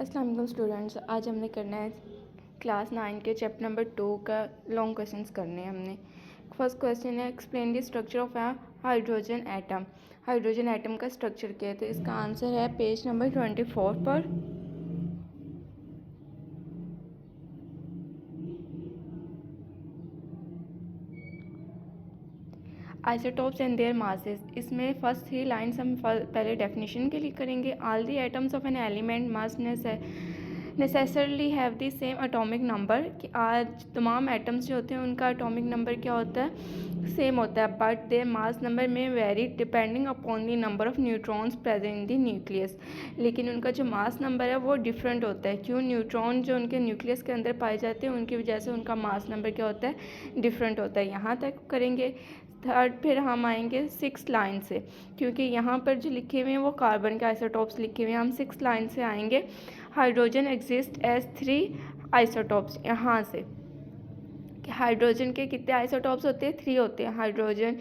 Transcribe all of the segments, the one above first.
अस्सलाम वालेकुम स्टूडेंट्स, आज हमने करना है क्लास 9 के चैप्टर नंबर 2 का लॉन्ग क्वेश्चंस करने हैं हमने। फर्स्ट क्वेश्चन है explain the structure of a hydrogen atom. Hydrogen atom का स्ट्रक्चर क्या है? तो इसका आंसर है पेज नंबर 24 पर। Isotopes and there masses. इसमें फर्स्ट 3 लाइन्स हम पहले डेफिनेशन के लिए करेंगे। All the atoms of an element must necessarily have the same atomic number, कि आज तमाम एटम्स जो होते हैं उनका एटॉमिक नंबर क्या होता है? सेम होता है, बट देयर मास नंबर में very depending upon the number of neutrons present in the nucleus. लेकिन उनका जो मास नंबर है वो डिफरेंट होता है। क्यों? न्यूट्रॉन जो उनके न्यूक्लियस के अंदर पाए जाते हैं उनकी वजह से उनका मास नंबर क्या होता है? डिफरेंट होता है। यहाँ तक करेंगे। थर्ड फिर हम आएंगे 6 लाइन से, क्योंकि यहाँ पर जो लिखे हुए हैं वो कार्बन के आइसोटॉप्स लिखे हुए हैं। हम 6 लाइन से आएंगे। Hydrogen exist as 3 isotopes. यहाँ से कि हाइड्रोजन के कितने आइसोटॉप्स होते हैं? 3 होते हैं। हाइड्रोजन,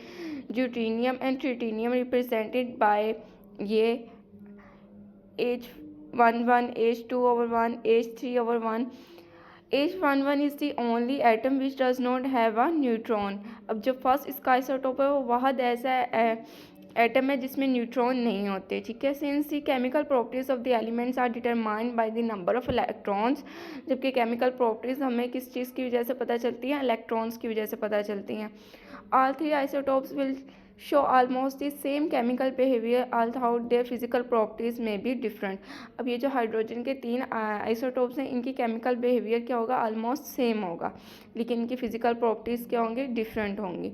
ड्यूटेनियम एंड ट्रिटिनियम रिप्रेजेंटेड बाय ये H11, H2/1, H3/1। H11 is the only atom which does not have a neutron। अब जो फर्स्ट इसका आइसोटोप है वो वाहद ऐसा एटम है जिसमें न्यूट्रॉन नहीं होते। ठीक है। Since the chemical properties of the elements are determined by the number of electrons. जबकि केमिकल प्रॉपर्टीज हमें किस चीज़ की वजह से पता चलती हैं? इलेक्ट्रॉन्स की वजह से पता चलती हैं। All 3 isotopes will show almost the same chemical behavior although their physical properties may be different। अब ये जो हाइड्रोजन के 3 आइसोटोप्स हैं इनकी केमिकल बिहेवियर क्या होगा? ऑलमोस्ट सेम होगा, लेकिन इनकी फिजिकल प्रॉपर्टीज़ क्या होंगी? डिफरेंट होंगी।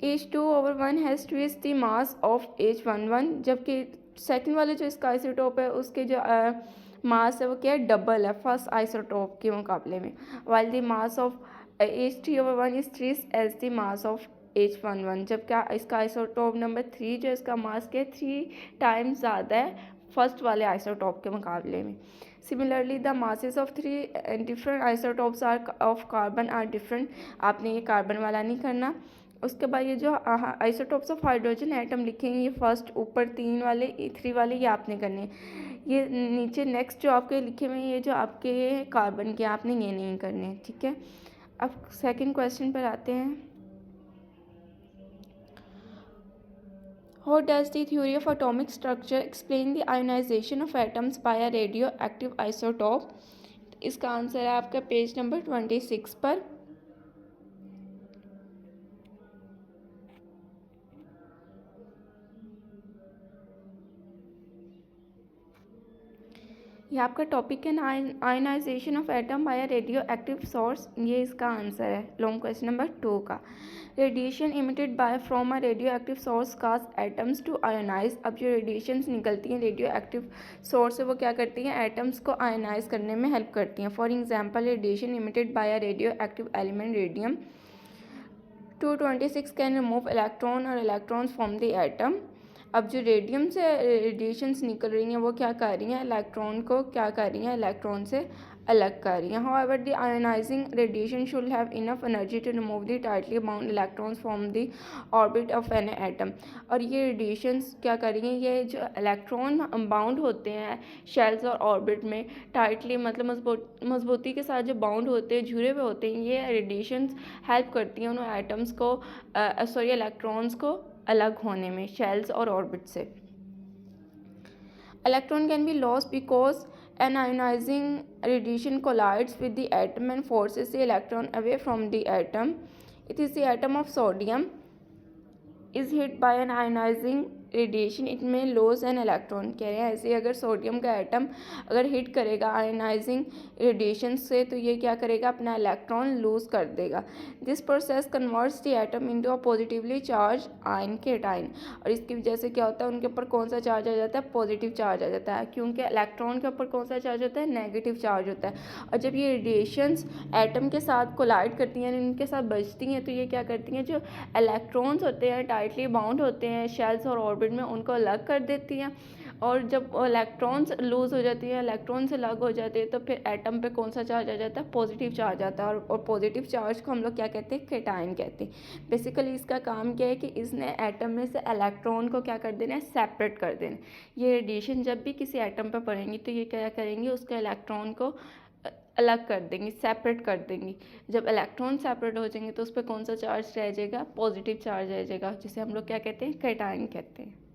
H2/1 has twice the mass of H11, जबकि सेकंड वाले जो इसका आइसोटोप है उसके जो मास है वो क्या है? डबल है फर्स्ट आइसोटोप के मुकाबले में। While the mass of H3/1 is twice as the mass of H11, जब क्या इसका आइसोटोप नंबर 3 जो इसका मास के 3 टाइम्स ज़्यादा है फर्स्ट वाले आइसोटोप के मुकाबले में। Similarly the masses of 3 different isotopes are of carbon are different. आपने ये कार्बन वाला नहीं करना। उसके बाद ये जो आइसोटोप्स ऑफ हाइड्रोजन एटम लिखेंगे ये फर्स्ट ऊपर 3 वाले ये आपने करने। ये नीचे नेक्स्ट जो आपके लिखे हुए हैं ये जो आपके कार्बन के आपने ये नहीं करने। ठीक है। अब सेकंड क्वेश्चन पर आते हैं। How does the theory of atomic structure explain the ionization of atoms by a radioactive isotope? इसका आंसर है आपका पेज नंबर 26 पर। ये आपका टॉपिक है ionization of atom by radioactive source. ये इसका आंसर है लॉन्ग क्वेश्चन नंबर 2 का। Radiation emitted by from a radioactive source cause atoms to ionize. अब जो रेडिएशंस निकलती हैं रेडियो एक्टिव सोर्स से वो क्या करती हैं? एटम्स को आयोनाइज करने में हेल्प करती हैं। For example radiation emitted by a radioactive element radium 226 can remove electron और इलेक्ट्रॉन्स फ्रॉम द एटम। अब जो रेडियम से रेडिएशंस निकल रही हैं वो क्या कर रही हैं? इलेक्ट्रॉन को क्या कर रही हैं? इलेक्ट्रॉन से अलग कर रही हैं। However the ionizing radiation should have enough energy to remove the tightly bound electrons from the orbit of an atom. और ये रेडिएशंस क्या कर रही हैं? ये जो इलेक्ट्रॉन बाउंड होते हैं शेल्स और ऑर्बिट में टाइटली, मतलब मजबूती के साथ जो बाउंड होते हैं, जुड़े हुए होते हैं, ये रेडिएशंस हेल्प करती हैं उन एटम्स को इलेक्ट्रॉन्स को अलग होने में शेल्स और ऑर्बिट से। Electron can be lost because an ionizing radiation collides with the atom and forces the electron away from the atom. It is the atom of sodium is hit by an ionizing radiation it में loss an electron. कह रहे हैं ऐसे अगर sodium का atom अगर hit करेगा ionising radiation से तो ये क्या करेगा? अपना इलेक्ट्रॉन लूज कर देगा। This process converts the atom into a positively charge ion cation. और इसकी वजह से क्या होता है? उनके ऊपर कौन सा चार्ज आ जाता है? पॉजिटिव चार्ज आ जाता है, क्योंकि इलेक्ट्रॉन के ऊपर कौन सा चार्ज होता है? नेगेटिव चार्ज होता है। और जब ये रेडिएशंस एटम के साथ कोलाइड करती हैं, इनके साथ बजती हैं, तो ये क्या करती हैं? जो इलेक्ट्रॉन्स होते हैं टाइटली बाउंड होते हैं शेल्स और ऑर्बिट में, उनको अलग कर देती हैं और जब इलेक्ट्रॉन्स लूज़ हो जाती है, इलेक्ट्रॉन से अलग हो जाते हैं, तो फिर एटम पे कौन सा चार्ज आ जाता है, पॉजिटिव चार्ज आता है। और पॉजिटिव चार्ज को हम लोग क्या कहते हैं, केटायन कहते हैं। बेसिकली इसका काम क्या है कि इसने एटम में से इलेक्ट्रॉन को क्या कर देना है, सेपरेट कर देना। ये रेडिएशन जब भी किसी एटम पर पड़ेंगी तो ये क्या करेंगे, उसके इलेक्ट्रॉन को अलग कर देंगी, सेपरेट कर देंगी। जब इलेक्ट्रॉन सेपरेट हो जाएंगे तो उस पर कौन सा चार्ज रह जाएगा, पॉजिटिव चार्ज रह जाएगा, जिसे हम लोग क्या कहते हैं, केटायन कहते हैं।